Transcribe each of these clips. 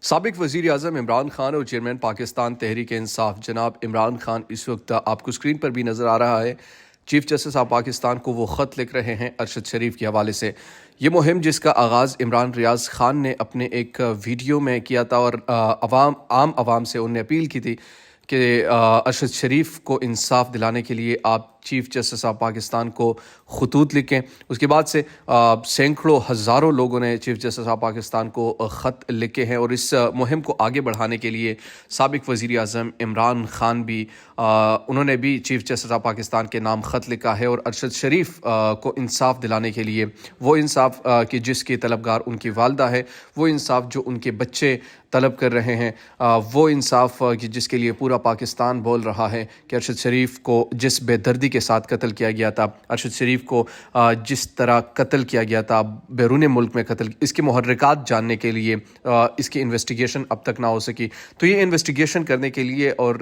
سابق وزیر اعظم عمران خان اور چیئرمین پاکستان تحریک انصاف جناب عمران خان اس وقت آپ کو اسکرین پر بھی نظر آ رہا ہے، چیف جسٹس آف پاکستان کو وہ خط لکھ رہے ہیں ارشد شریف کے حوالے سے۔ یہ مہم جس کا آغاز عمران ریاض خان نے اپنے ایک ویڈیو میں کیا تھا اور عام عوام سے انہوں نے اپیل کی تھی کہ ارشد شریف کو انصاف دلانے کے لیے آپ چیف جسٹس آف پاکستان کو خطوط لکھیں۔ اس کے بعد سے سینکڑوں ہزاروں لوگوں نے چیف جسٹس آف پاکستان کو خط لکھے ہیں، اور اس مہم کو آگے بڑھانے کے لیے سابق وزیر اعظم عمران خان بھی انہوں نے بھی چیف جسٹس آف پاکستان کے نام خط لکھا ہے، اور ارشد شریف کو انصاف دلانے کے لیے، وہ انصاف کہ جس کی طلبگار ان کی والدہ ہے، وہ انصاف جو ان کے بچے طلب کر رہے ہیں، وہ انصاف جس کے لیے پورا پاکستان بول رہا ہے کہ ارشد شریف کو جس بے دردی کے ساتھ قتل کیا گیا تھا، ارشد شریف کو جس طرح قتل کیا گیا تھا بیرون ملک میں قتل، اس کے محرکات جاننے کے لیے اس کی انویسٹیگیشن اب تک نہ ہو سکی، تو یہ انویسٹیگیشن کرنے کے لیے اور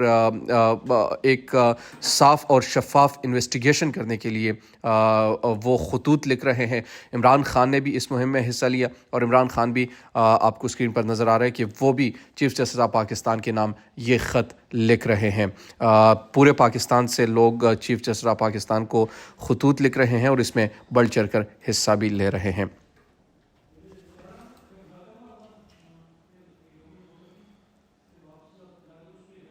ایک صاف اور شفاف انویسٹیگیشن کرنے کے لیے وہ خطوط لکھ رہے ہیں۔ عمران خان نے بھی اس مہم میں حصہ لیا، اور عمران خان بھی آپ کو اسکرین پر نظر آ رہا ہے کہ وہ بھی چیف جسٹس آف پاکستان کے نام یہ خط لکھ رہے ہیں۔ پورے پاکستان سے لوگ چیف جسٹس آف پاکستان کو خطوط لکھ رہے ہیں اور اس میں بڑھ چڑھ کر حصہ بھی لے رہے ہیں۔